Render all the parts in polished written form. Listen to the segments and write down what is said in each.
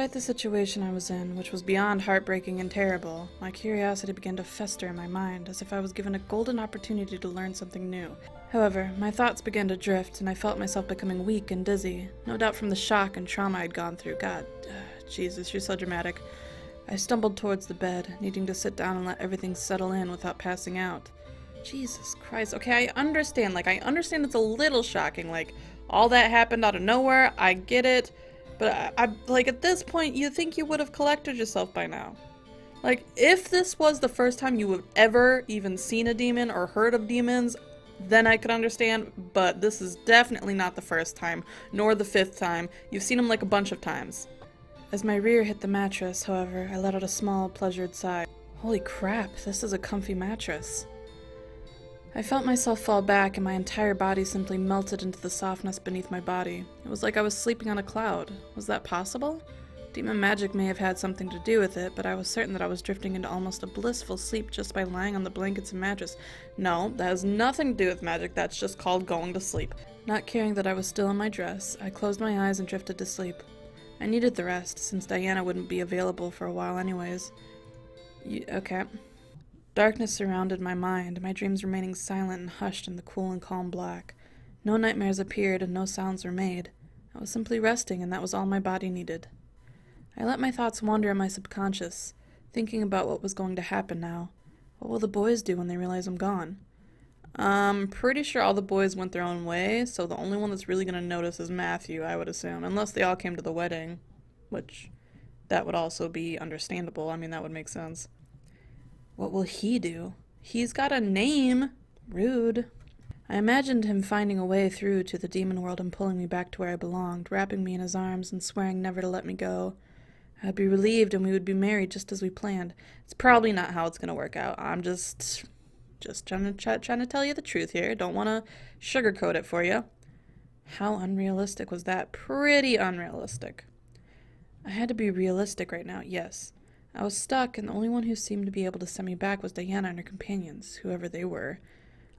Despite the situation I was in, which was beyond heartbreaking and terrible, my curiosity began to fester in my mind, as if I was given a golden opportunity to learn something new. However, my thoughts began to drift, and I felt myself becoming weak and dizzy, no doubt from the shock and trauma I'd gone through. God, Jesus, you're so dramatic. I stumbled towards the bed, needing to sit down and let everything settle in without passing out. Jesus Christ. Okay, I understand it's a little shocking, all that happened out of nowhere, I get it. But at this point, you think you would have collected yourself by now. If this was the first time you have ever even seen a demon or heard of demons, then I could understand, but this is definitely not the first time, nor the 5th time. You've seen them a bunch of times. As my rear hit the mattress, however, I let out a small, pleasured sigh. Holy crap, this is a comfy mattress. I felt myself fall back and my entire body simply melted into the softness beneath my body. It was like I was sleeping on a cloud. Was that possible? Demon magic may have had something to do with it, but I was certain that I was drifting into almost a blissful sleep just by lying on the blankets and mattress. No, that has nothing to do with magic, that's just called going to sleep. Not caring that I was still in my dress, I closed my eyes and drifted to sleep. I needed the rest, since Diana wouldn't be available for a while anyways. Okay. Darkness surrounded my mind, my dreams remaining silent and hushed in the cool and calm black. No nightmares appeared and no sounds were made. I was simply resting, and that was all my body needed. I let my thoughts wander in my subconscious, thinking about what was going to happen now. What will the boys do when they realize I'm gone? I'm pretty sure all the boys went their own way, so the only one that's really going to notice is Matthew, I would assume. Unless they all came to the wedding, which that would also be understandable. I mean, that would make sense. What will he do? He's got a name. Rude. I imagined him finding a way through to the demon world and pulling me back to where I belonged, wrapping me in his arms and swearing never to let me go. I'd be relieved and we would be married just as we planned. It's probably not how it's going to work out. I'm just trying to tell you the truth here. Don't want to sugarcoat it for you. How unrealistic was that? Pretty unrealistic. I had to be realistic right now, yes. I was stuck, and the only one who seemed to be able to send me back was Diana and her companions, whoever they were.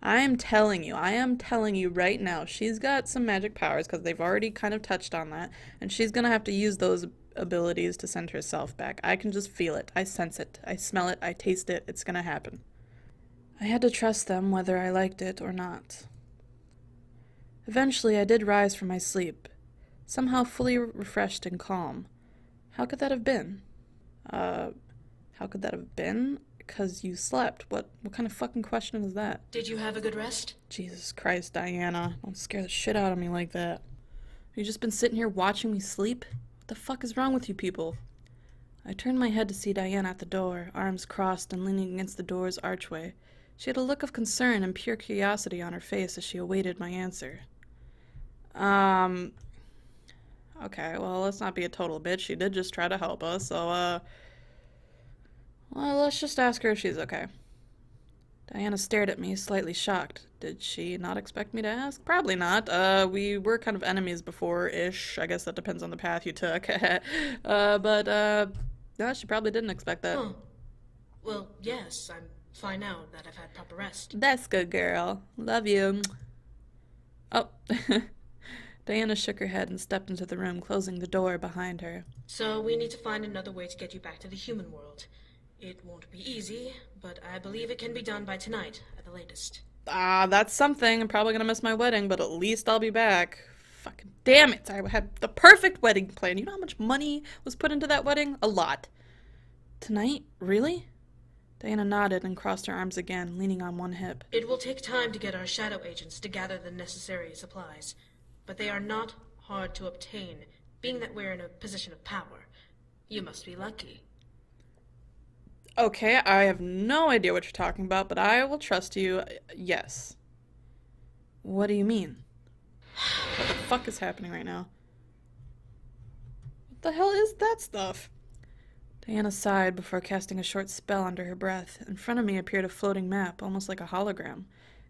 I am telling you right now, she's got some magic powers, because they've already kind of touched on that, and she's going to have to use those abilities to send herself back. I can just feel it. I sense it. I smell it. I taste it. It's going to happen. I had to trust them whether I liked it or not. Eventually, I did rise from my sleep, somehow fully refreshed and calm. How could that have been? How could that have been? Because you slept. What kind of fucking question is that? Did you have a good rest? Jesus Christ, Diana. Don't scare the shit out of me like that. Have you just been sitting here watching me sleep? What the fuck is wrong with you people? I turned my head to see Diana at the door, arms crossed and leaning against the door's archway. She had a look of concern and pure curiosity on her face as she awaited my answer. Okay, well, let's not be a total bitch. She did just try to help us, so, well, let's just ask her if she's okay. Diana stared at me, slightly shocked. Did she not expect me to ask? Probably not. We were kind of enemies before-ish. I guess that depends on the path you took. No, she probably didn't expect that. Huh. Well, yes, I'm fine now that I've had proper rest. That's good, girl. Love you. Oh. Diana shook her head and stepped into the room, closing the door behind her. So we need to find another way to get you back to the human world. It won't be easy, but I believe it can be done by tonight, at the latest. That's something. I'm probably gonna miss my wedding, but at least I'll be back. Fucking damn it! I had the perfect wedding plan. You know how much money was put into that wedding? A lot. Tonight? Really? Diana nodded and crossed her arms again, leaning on one hip. It will take time to get our shadow agents to gather the necessary supplies, but they are not hard to obtain, being that we're in a position of power. You must be lucky. Okay, I have no idea what you're talking about, but I will trust you. Yes. What do you mean? What the fuck is happening right now? What the hell is that stuff? Diana sighed before casting a short spell under her breath. In front of me appeared a floating map, almost like a hologram.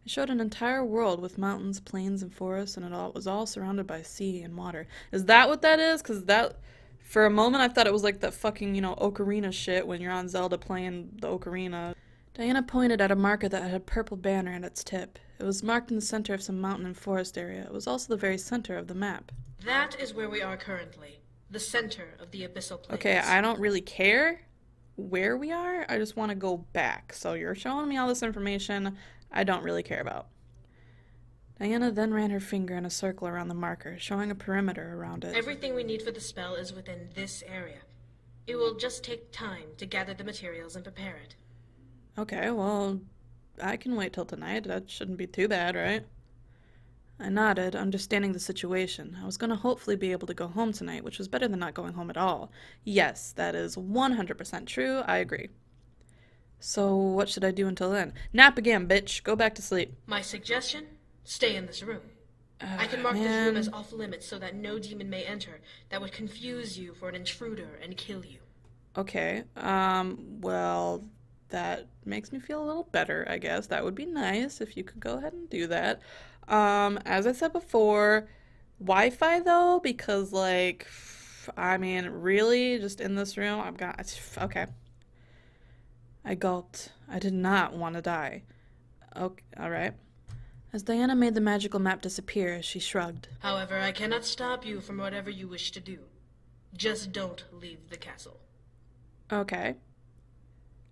It showed an entire world with mountains, plains, and forests, and it was all surrounded by sea and water. Is that what that is? Because that... For a moment, I thought it was like that fucking, ocarina shit when you're on Zelda playing the ocarina. Diana pointed at a marker that had a purple banner at its tip. It was marked in the center of some mountain and forest area. It was also the very center of the map. That is where we are currently. the center of the abyssal plains. Okay, I don't really care where we are. I just want to go back. So you're showing me all this information I don't really care about. Diana then ran her finger in a circle around the marker, showing a perimeter around it. Everything we need for the spell is within this area. It will just take time to gather the materials and prepare it. Okay, well, I can wait till tonight. That shouldn't be too bad, right? I nodded, understanding the situation. I was going to hopefully be able to go home tonight, which was better than not going home at all. Yes, that is 100% true. I agree. So what should I do until then? Nap again, bitch. Go back to sleep. My suggestion? Stay in this room. I can mark this room as off-limits so that no demon may enter that would confuse you for an intruder and kill you. Okay, well, that makes me feel a little better, I guess. That would be nice if you could go ahead and do that. As I said before, Wi-Fi though, because like, I mean, really, just in this room, okay. I gulped. I did not want to die. Okay, alright. As Diana made the magical map disappear, she shrugged. However, I cannot stop you from whatever you wish to do. Just don't leave the castle. Okay.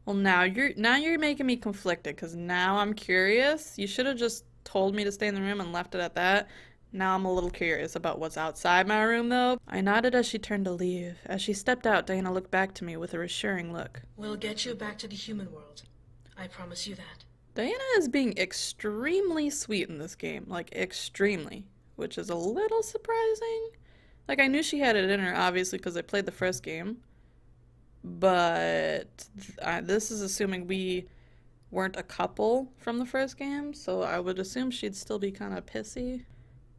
Well, now you're making me conflicted, because now I'm curious. You should have just told me to stay in the room and left it at that. Now I'm a little curious about what's outside my room, though. I nodded as she turned to leave. As she stepped out, Diana looked back to me with a reassuring look. We'll get you back to the human world. I promise you that. Diana is being extremely sweet in this game. Like, extremely. Which is a little surprising. Like, I knew she had it in her, obviously, because I played the first game. But this is assuming we weren't a couple from the first game, so I would assume she'd still be kind of pissy.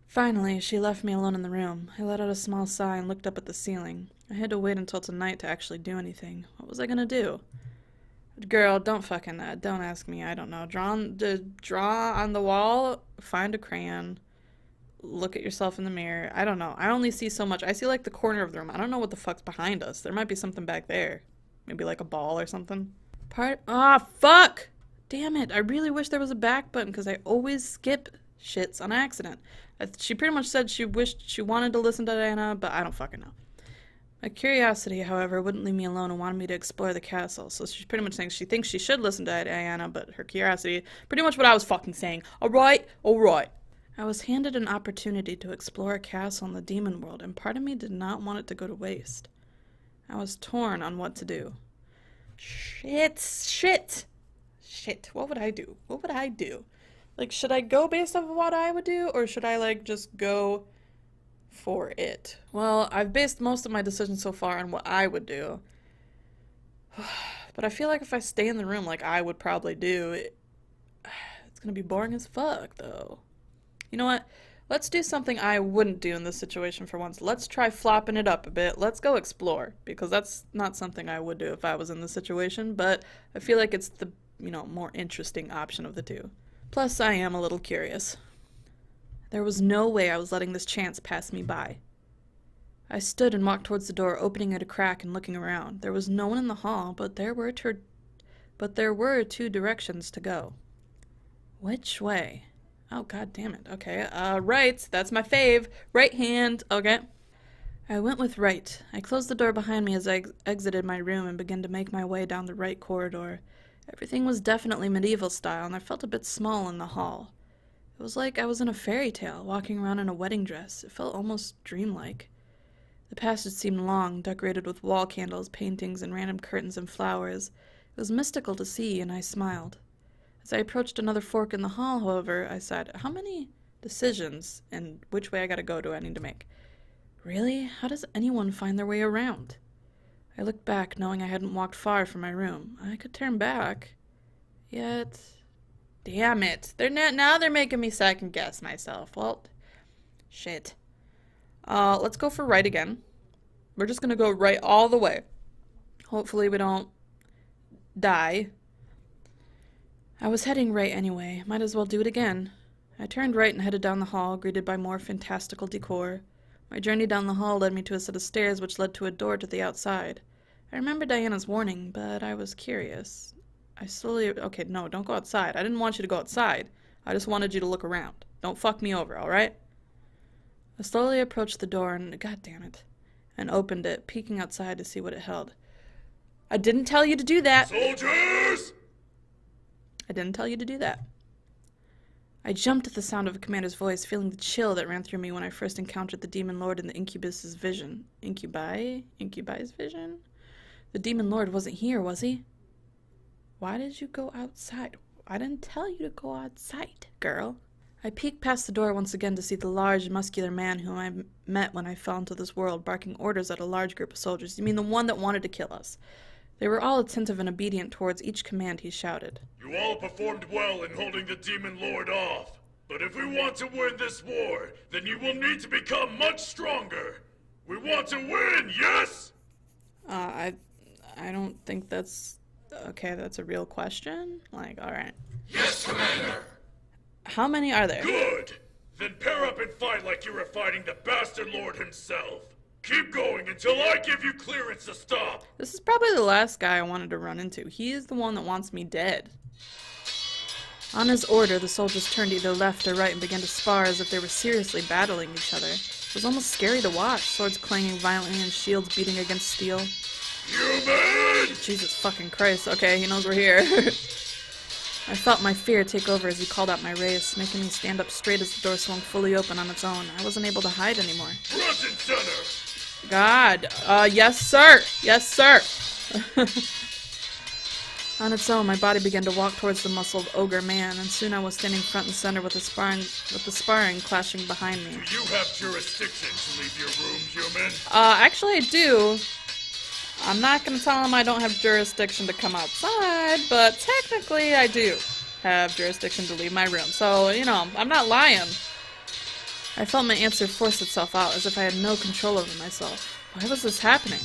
Finally, she left me alone in the room. I let out a small sigh and looked up at the ceiling. I had to wait until tonight to actually do anything. What was I gonna do? Girl, don't fucking, don't ask me, I don't know. Draw on the wall, find a crayon, look at yourself in the mirror. I don't know. I only see so much. I see like the corner of the room. I don't know what the fuck's behind us. There might be something back there. Maybe like a ball or something. Fuck! Damn it. I really wish there was a back button because I always skip shits on accident. She pretty much said she wished she wanted to listen to Diana, but I don't fucking know. My curiosity, however, wouldn't leave me alone and wanted me to explore the castle. So she's pretty much saying she thinks she should listen to Diana, but her curiosity, pretty much what I was fucking saying. Alright. I was handed an opportunity to explore a castle in the demon world, and part of me did not want it to go to waste. I was torn on what to do. Shit. What would I do? Like, should I go based off of what I would do, or should I, like, just go for it? Well, I've based most of my decisions so far on what I would do. But I feel like if I stay in the room like I would probably do, it's gonna be boring as fuck, though. You know what? Let's do something I wouldn't do in this situation for once. Let's try flopping it up a bit. Let's go explore, because that's not something I would do if I was in this situation, but I feel like it's the, more interesting option of the two. Plus, I am a little curious. There was no way I was letting this chance pass me by. I stood and walked towards the door, opening it a crack and looking around. There was no one in the hall, but there were two directions to go. Which way? Oh, god damn it. Okay, right. That's my fave. Right hand. Okay. I went with right. I closed the door behind me as I exited my room and began to make my way down the right corridor. Everything was definitely medieval style, and I felt a bit small in the hall. It was like I was in a fairy tale, walking around in a wedding dress. It felt almost dreamlike. The passage seemed long, decorated with wall candles, paintings, and random curtains and flowers. It was mystical to see, and I smiled. As I approached another fork in the hall, however, I said, how many decisions and which way I gotta go do I need to make? Really? How does anyone find their way around? I looked back, knowing I hadn't walked far from my room. I could turn back. Yet... Damn it. Now they're making me second guess myself. Well, shit. Let's go for right again. We're just gonna go right all the way. Hopefully we don't die. I was heading right anyway. Might as well do it again. I turned right and headed down the hall, greeted by more fantastical decor. My journey down the hall led me to a set of stairs which led to a door to the outside. I remember Diana's warning, but I was curious. Okay, no, don't go outside. I didn't want you to go outside. I just wanted you to look around. Don't fuck me over, alright? I slowly approached the door and, god damn it. and opened it, peeking outside to see what it held. I didn't tell you to do that! Soldiers! I didn't tell you to do that. I jumped at the sound of a commander's voice, feeling the chill that ran through me when I first encountered the demon lord in the incubus's vision. Incubi's vision? The demon lord wasn't here, was he? Why did you go outside? I didn't tell you to go outside, girl. I peeked past the door once again to see the large, muscular man whom I met when I fell into this world, barking orders at a large group of soldiers. You mean the one that wanted to kill us? They were all attentive and obedient towards each command he shouted. You all performed well in holding the demon lord off. But if we want to win this war, then you will need to become much stronger. We want to win, yes? I don't think that's... Okay, that's a real question? Like, alright. Yes, Commander! How many are there? Good! Then pair up and fight like you were fighting the bastard lord himself. Keep going until I give you clearance to stop. This is probably the last guy I wanted to run into. He is the one that wants me dead. On his order, the soldiers turned either left or right and began to spar as if they were seriously battling each other. It was almost scary to watch, swords clanging violently and shields beating against steel. Human! Jesus fucking Christ. Okay, he knows we're here. I felt my fear take over as he called out my race, making me stand up straight as the door swung fully open on its own. I wasn't able to hide anymore. Front and center! God, yes sir! Yes sir! On its own, my body began to walk towards the muscled ogre-man, and soon I was standing front and center with the sparring clashing behind me. Do you have jurisdiction to leave your room, human? Actually I do. I'm not gonna tell him I don't have jurisdiction to come outside, but technically I do have jurisdiction to leave my room, so, you know, I'm not lying. I felt my answer force itself out, as if I had no control over myself. Why was this happening?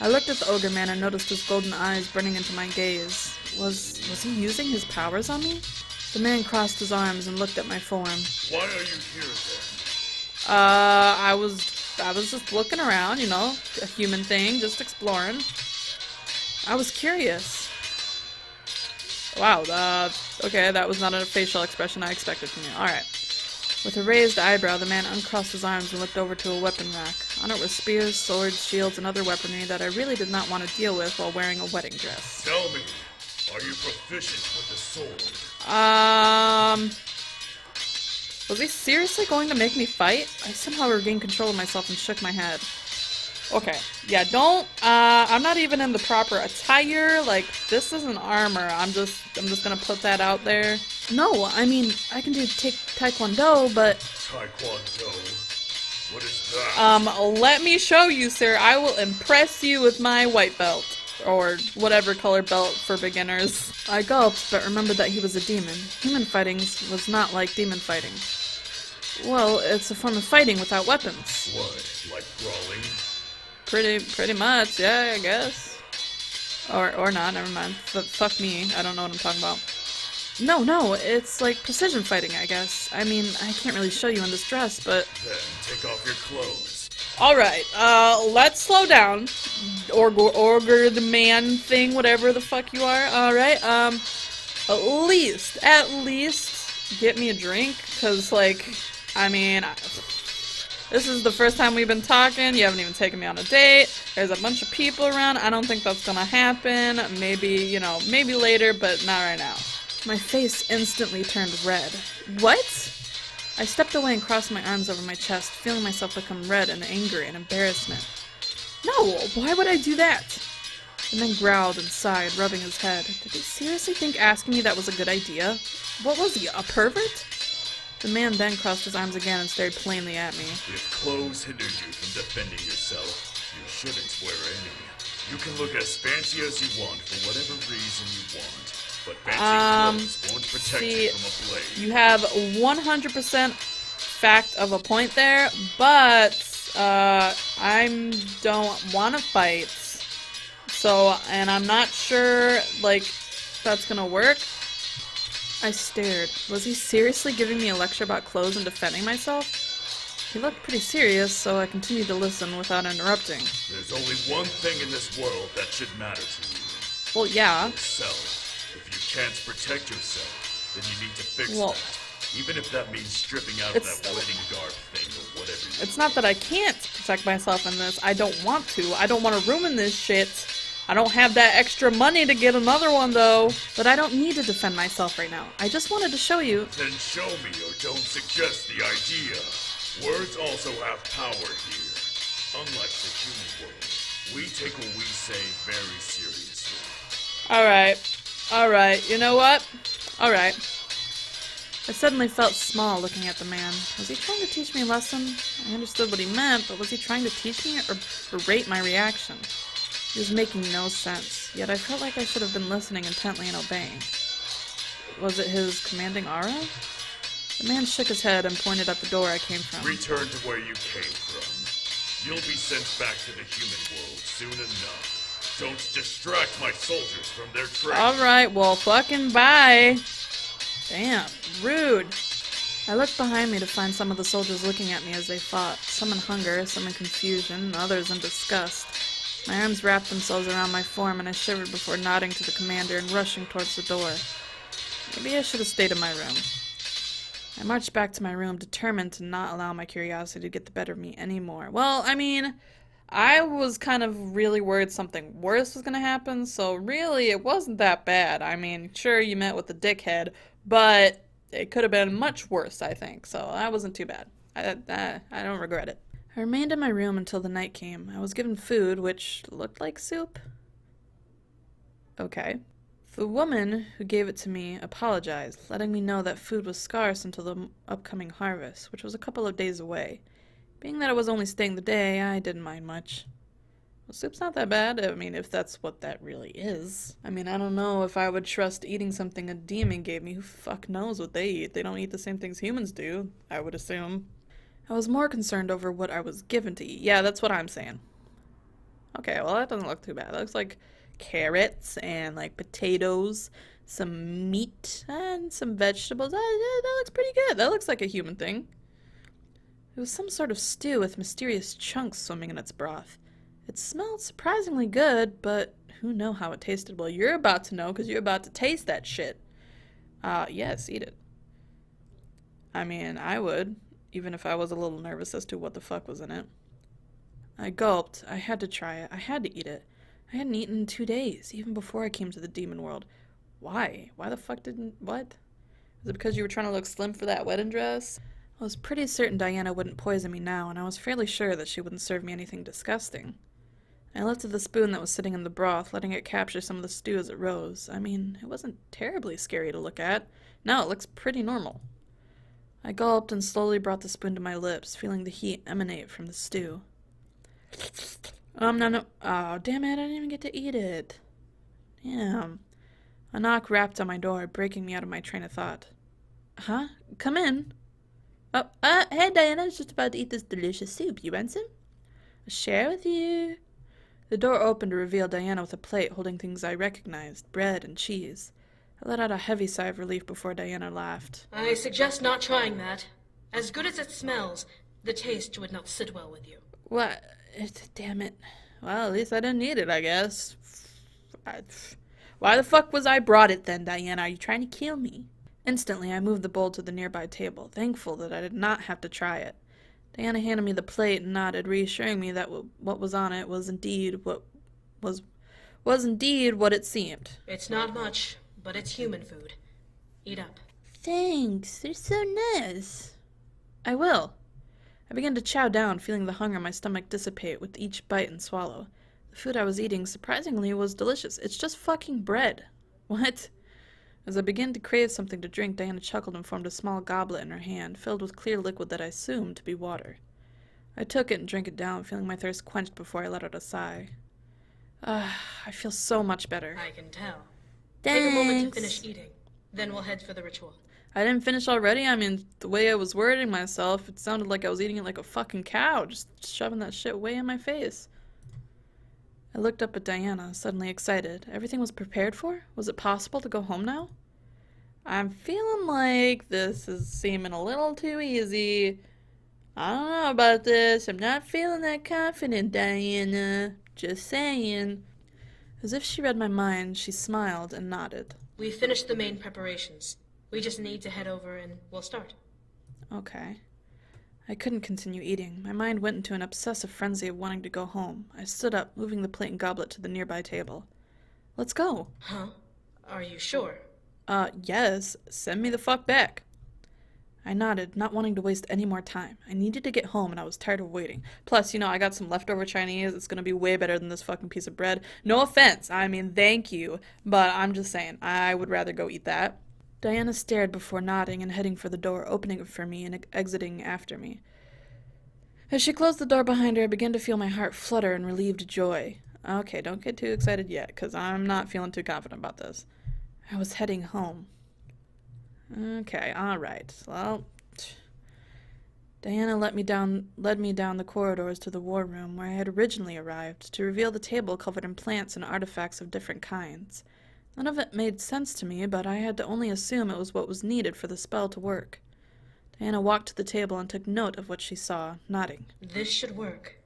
I looked at the ogre man and noticed his golden eyes burning into my gaze. Was he using his powers on me? The man crossed his arms and looked at my form. Why are you here, then? I was just looking around, you know, a human thing, just exploring. I was curious. Wow, okay, that was not a facial expression I expected from you. Alright. With a raised eyebrow, the man uncrossed his arms and looked over to a weapon rack. On it were spears, swords, shields, and other weaponry that I really did not want to deal with while wearing a wedding dress. Tell me, are you proficient with the sword? Was he seriously going to make me fight? I somehow regained control of myself and shook my head. Okay, yeah, I'm not even in the proper attire, like, this isn't armor, I'm just gonna put that out there. No, I mean, I can do taekwondo, but... Taekwondo? What is that? Let me show you, sir. I will impress you with my white belt. Or whatever color belt for beginners. I gulped, but remembered that he was a demon. Human fighting was not like demon fighting. Well, it's a form of fighting without weapons. What, like brawling? Pretty much, yeah, I guess. Or not, never mind. Fuck me, I don't know what I'm talking about. No, it's like precision fighting, I guess. I mean, I can't really show you in this dress, but... Then take off your clothes. Alright, let's slow down. Ogre the man thing, whatever the fuck you are. Alright, at least, get me a drink, cause, like, I mean... This is the first time we've been talking, you haven't even taken me on a date, there's a bunch of people around, I don't think that's gonna happen, maybe, you know, maybe later, but not right now. My face instantly turned red. What? I stepped away and crossed my arms over my chest, feeling myself become red and angry and embarrassment. No, why would I do that? And then growled and sighed, rubbing his head. Did he seriously think asking me that was a good idea? What was he, a pervert? The man then crossed his arms again and stared plainly at me. If clothes hinder you from defending yourself, you shouldn't wear any. You can look as fancy as you want for whatever reason you want, but fancy clothes won't protect you from a blade. You have 100% fact of a point there, but I don't want to fight. So, and I'm not sure, like, that's gonna work. I stared. Was he seriously giving me a lecture about clothes and defending myself? He looked pretty serious, so I continued to listen without interrupting. There's only one thing in this world that should matter to you. Well, yeah. Yourself. If you can't protect yourself, then you need to fix that. Even if that means stripping out It's- that wedding garb thing or whatever you It's not that I can't protect myself in this. I don't want to. I don't want to ruin this shit. I don't have that extra money to get another one, though. But I don't need to defend myself right now. I just wanted to show you. Then show me or don't suggest the idea. Words also have power here. Unlike the human world, we take what we say very seriously. Alright, you know what? Alright. I suddenly felt small looking at the man. Was he trying to teach me a lesson? I understood what he meant, but was he trying to teach me or berate my reaction? It was making no sense, yet I felt like I should have been listening intently and obeying. Was it his commanding aura? The man shook his head and pointed at the door I came from. Return to where you came from. You'll be sent back to the human world soon enough. Don't distract my soldiers from their training. Alright, well, fucking bye. Damn, rude. I looked behind me to find some of the soldiers looking at me as they fought, some in hunger, some in confusion, and others in disgust. My arms wrapped themselves around my form, and I shivered before nodding to the commander and rushing towards the door. Maybe I should have stayed in my room. I marched back to my room, determined to not allow my curiosity to get the better of me anymore. Well, I mean, I was kind of really worried something worse was going to happen, so really it wasn't that bad. I mean, sure, you met with the dickhead, but it could have been much worse, I think, so that wasn't too bad. I don't regret it. I remained in my room until the night came. I was given food, which looked like soup. Okay. The woman who gave it to me apologized, letting me know that food was scarce until the upcoming harvest, which was a couple of days away. Being that I was only staying the day, I didn't mind much. Well, soup's not that bad. I mean, if that's what that really is. I mean, I don't know if I would trust eating something a demon gave me. Who fuck knows what they eat? They don't eat the same things humans do, I would assume. I was more concerned over what I was given to eat. Yeah, that's what I'm saying. Okay, well, that doesn't look too bad. That looks like carrots and, like, potatoes, some meat, and some vegetables. That looks pretty good. That looks like a human thing. It was some sort of stew with mysterious chunks swimming in its broth. It smelled surprisingly good, but who knew how it tasted? Well, you're about to know, because you're about to taste that shit. Yes, eat it. I mean, I would, even if I was a little nervous as to what the fuck was in it. I gulped. I had to try it. I had to eat it. I hadn't eaten in 2 days, even before I came to the demon world. Why? Why the fuck didn't... What? Is it because you were trying to look slim for that wedding dress? I was pretty certain Diana wouldn't poison me now, and I was fairly sure that she wouldn't serve me anything disgusting. I lifted the spoon that was sitting in the broth, letting it capture some of the stew as it rose. I mean, it wasn't terribly scary to look at. No, it looks pretty normal. I gulped and slowly brought the spoon to my lips, feeling the heat emanate from the stew. No. Oh, damn it, I didn't even get to eat it. Damn. A knock rapped on my door, breaking me out of my train of thought. Huh? Come in. Oh, hey, Diana, I was just about to eat this delicious soup. You want some? I'll share with you. The door opened to reveal Diana with a plate holding things I recognized, bread and cheese. I let out a heavy sigh of relief before Diana laughed. I suggest not trying that. As good as it smells, the taste would not sit well with you. What? Damn it. Well, at least I didn't eat it, I guess. Why the fuck was I brought it then, Diana? Are you trying to kill me? Instantly, I moved the bowl to the nearby table, thankful that I did not have to try it. Diana handed me the plate and nodded, reassuring me that what was on it was indeed what it seemed. It's not much, but it's human food. Eat up. Thanks, they're so nice. I will. I began to chow down, feeling the hunger in my stomach dissipate with each bite and swallow. The food I was eating, surprisingly, was delicious. It's just fucking bread. What? As I began to crave something to drink, Diana chuckled and formed a small goblet in her hand, filled with clear liquid that I assumed to be water. I took it and drank it down, feeling my thirst quenched before I let out a sigh. I feel so much better. I can tell. Thanks. Take a moment to finish eating. Then we'll head for the ritual. I didn't finish already? I mean, the way I was wording myself, it sounded like I was eating it like a fucking cow, just shoving that shit way in my face. I looked up at Diana, suddenly excited. Everything was prepared for? Was it possible to go home now? I'm feeling like this is seeming a little too easy. I don't know about this. I'm not feeling that confident, Diana. Just saying. As if she read my mind, she smiled and nodded. We finished the main preparations. We just need to head over and we'll start. Okay. I couldn't continue eating. My mind went into an obsessive frenzy of wanting to go home. I stood up, moving the plate and goblet to the nearby table. Let's go. Huh? Are you sure? Yes. Send me the fuck back. I nodded, not wanting to waste any more time. I needed to get home and I was tired of waiting. Plus, I got some leftover Chinese. It's gonna be way better than this fucking piece of bread. No offense. I mean, thank you. But I'm just saying, I would rather go eat that. Diana stared before nodding and heading for the door, opening it for me and exiting after me. As she closed the door behind her, I began to feel my heart flutter in relieved joy. Okay, don't get too excited yet, because I'm not feeling too confident about this. I was heading home. Okay, alright. Well, Diana led me down the corridors to the war room where I had originally arrived, to reveal the table covered in plants and artifacts of different kinds. None of it made sense to me, but I had to only assume it was what was needed for the spell to work. Diana walked to the table and took note of what she saw, nodding. This should work.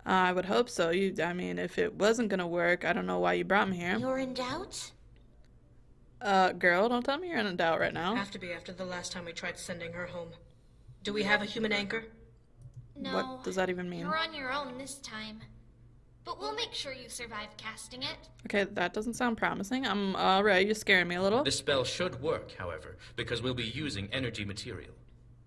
I would hope so. If it wasn't gonna work, I don't know why you brought me here. You're in doubt? Girl, don't tell me you're in doubt right now. Have to be after the last time we tried sending her home. Do we have a human anchor? No. What does that even mean? You're on your own this time. But we'll make sure you survive casting it. Okay, that doesn't sound promising. I'm alright, you're scaring me a little. The spell should work, however, because we'll be using energy material.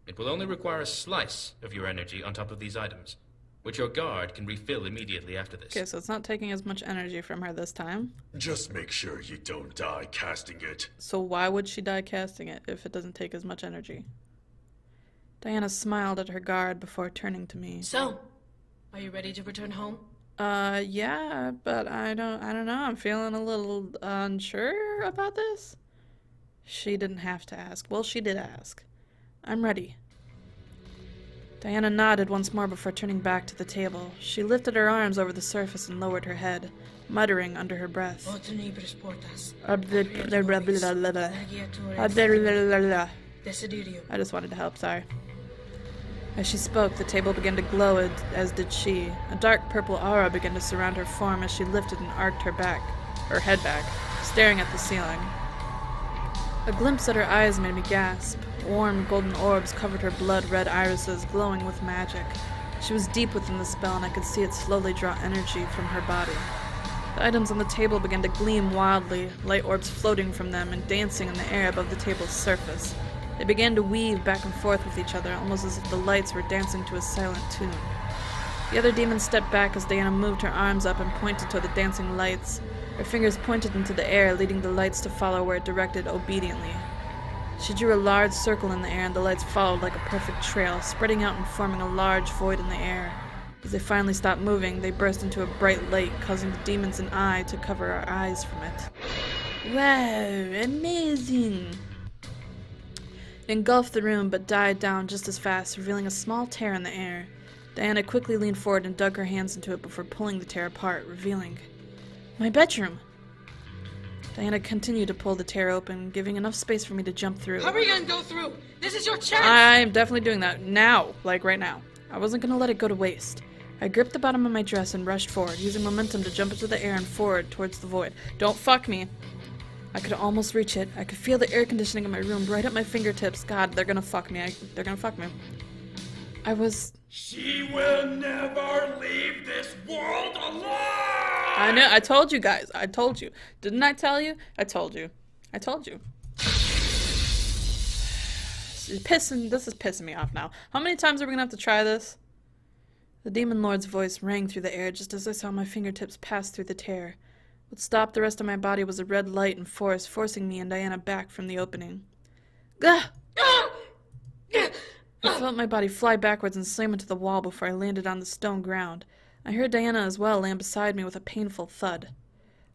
It will only require a slice of your energy on top of these items, which your guard can refill immediately after this. Okay, so it's not taking as much energy from her this time. Just make sure you don't die casting it. So why would she die casting it if it doesn't take as much energy? Diana smiled at her guard before turning to me. So, are you ready to return home? Yeah, but I don't know. I'm feeling a little unsure about this. She didn't have to ask. Well, she did ask. I'm ready. Diana nodded once more before turning back to the table. She lifted her arms over the surface and lowered her head, muttering under her breath. I just wanted to help, sorry. As she spoke, the table began to glow, as did she. A dark purple aura began to surround her form as she lifted and arched her head back, staring at the ceiling. A glimpse at her eyes made me gasp. Warm golden orbs covered her blood-red irises, glowing with magic. She was deep within the spell, and I could see it slowly draw energy from her body. The items on the table began to gleam wildly, light orbs floating from them and dancing in the air above the table's surface. They began to weave back and forth with each other, almost as if the lights were dancing to a silent tune. The other demon stepped back as Diana moved her arms up and pointed toward the dancing lights. Her fingers pointed into the air, leading the lights to follow where it directed obediently. She drew a large circle in the air, and the lights followed like a perfect trail, spreading out and forming a large void in the air. As they finally stopped moving, they burst into a bright light, causing the demons and I to cover our eyes from it. Wow, amazing! It engulfed the room, but died down just as fast, revealing a small tear in the air. Diana quickly leaned forward and dug her hands into it before pulling the tear apart, revealing my bedroom. Diana continued to pull the tear open, giving enough space for me to jump through. Hurry and go through! This is your chance! I'm definitely doing that. Now. Like right now. I wasn't gonna let it go to waste. I gripped the bottom of my dress and rushed forward, using momentum to jump into the air and forward towards the void. Don't fuck me. I could almost reach it. I could feel the air conditioning in my room right at my fingertips. God, they're gonna fuck me. They're gonna fuck me. She will never leave this world alive! I know. I told you guys. I told you. Didn't I tell you? I told you. I told you. This is pissing me off now. How many times are we gonna have to try this? The demon lord's voice rang through the air just as I saw my fingertips pass through the tear. What stopped the rest of my body was a red light and force, forcing me and Diana back from the opening. Gah! I felt my body fly backwards and slam into the wall before I landed on the stone ground. I heard Diana as well land beside me with a painful thud.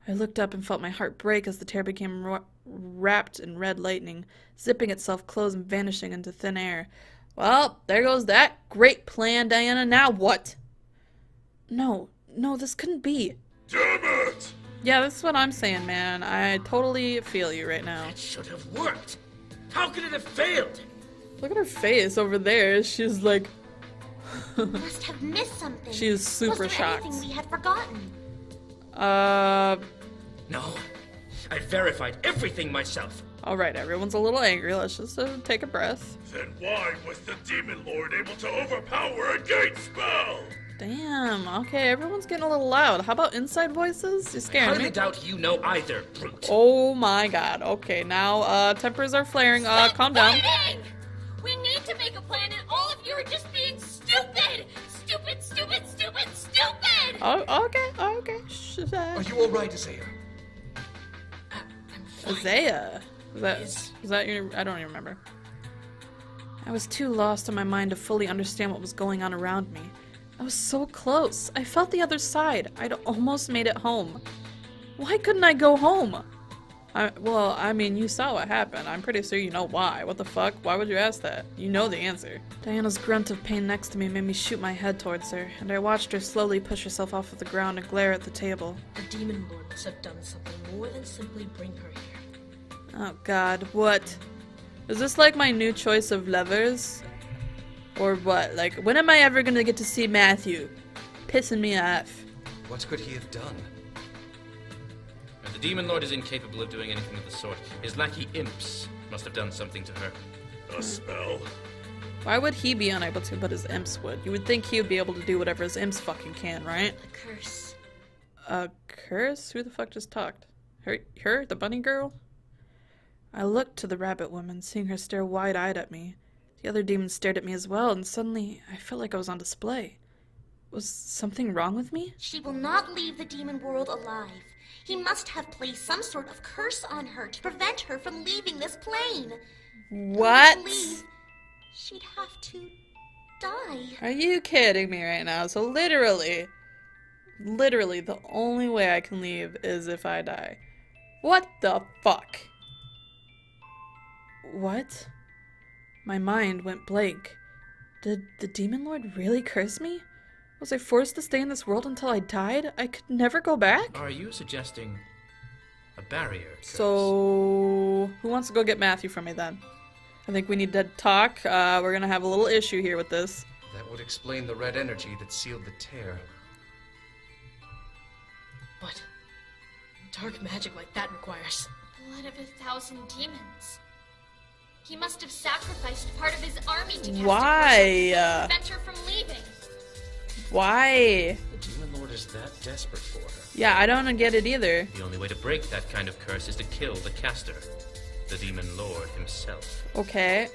I looked up and felt my heart break as the tear became wrapped in red lightning, zipping itself closed and vanishing into thin air. Well, there goes that. Great plan, Diana. Now what? No, this couldn't be. Damn it! Yeah, that's what I'm saying, man. I totally feel you right now. It should have worked. How could it have failed? Look at her face over there. She's like... You must have missed something. She is super was there shocked. anything we had forgotten? No. I verified everything myself. Alright, everyone's a little angry. Let's just take a breath. Then why was the Demon Lord able to overpower a gate spell? Damn, okay, everyone's getting a little loud. How about inside voices? You're I scaring hardly me. doubt you know either, brute. Oh my god. Okay, now, tempers are flaring. Calm down. Fighting! We need to make a plan, and all of you are just being stupid! Stupid, stupid, stupid, stupid! Oh, okay. Are you alright, Isaiah? Isaiah. Was that your... I don't even remember. I was too lost in my mind to fully understand what was going on around me. I was so close. I felt the other side. I'd almost made it home. Why couldn't I go home? Well, I mean, you saw what happened. I'm pretty sure you know why. What the fuck? Why would you ask that? You know the answer. Diana's grunt of pain next to me made me shoot my head towards her, and I watched her slowly push herself off of the ground and glare at the table. The Demon Lord must have done something more than simply bring her here. Oh god, what? Is this like my new choice of lovers? Or what? Like, when am I ever gonna get to see Matthew? Pissing me off. What could he have done? Now, the Demon Lord is incapable of doing anything of the sort. His lackey imps must have done something to her. A spell? Why would he be unable to, but his imps would? You would think he would be able to do whatever his imps fucking can, right? A curse. A curse? Who the fuck just talked? Her? The bunny girl? I looked to the rabbit woman, seeing her stare wide-eyed at me. The other demons stared at me as well, and suddenly I felt like I was on display. Was something wrong with me? She will not leave the demon world alive. He must have placed some sort of curse on her to prevent her from leaving this plane. What? To leave, she'd have to die. Are you kidding me right now? So literally, the only way I can leave is if I die. What the fuck? What? My mind went blank. Did the Demon Lord really curse me? Was I forced to stay in this world until I died? I could never go back? Are you suggesting a barrier curse? So, who wants to go get Matthew for me then? I think we need to talk. We're gonna have a little issue here with this. That would explain the red energy that sealed the tear. What dark magic like that requires? Blood of 1,000 demons. He must have sacrificed part of his army to cast Why? a curse to prevent her from leaving. Why? The Demon Lord is that desperate for her. Yeah, I don't get it either. The only way to break that kind of curse is to kill the caster, the Demon Lord himself. Okay.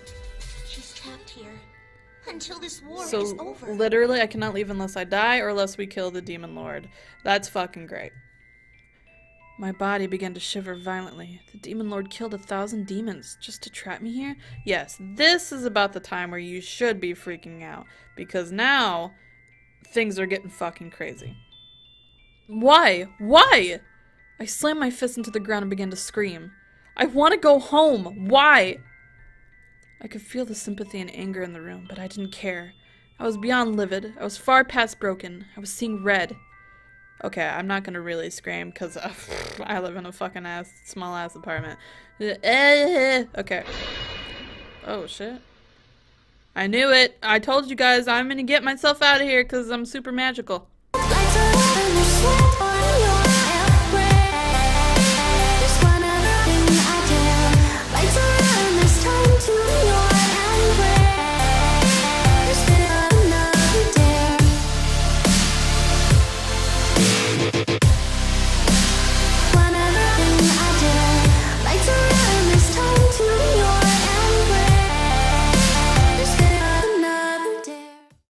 She's trapped here until this war is So, over. literally, I cannot leave unless I die or unless we kill the Demon Lord. That's fucking great. My body began to shiver violently. The Demon Lord killed 1,000 demons just to trap me here? Yes, this is about the time where you should be freaking out. Because now, things are getting fucking crazy. Why? Why? I slammed my fist into the ground and began to scream. I want to go home. Why? I could feel the sympathy and anger in the room, but I didn't care. I was beyond livid. I was far past broken. I was seeing red. Okay, I'm not gonna really scream because I live in a fucking small ass apartment. Okay. Oh shit. I knew it. I told you guys I'm gonna get myself out of here because I'm super magical. Lights are up and you're sweat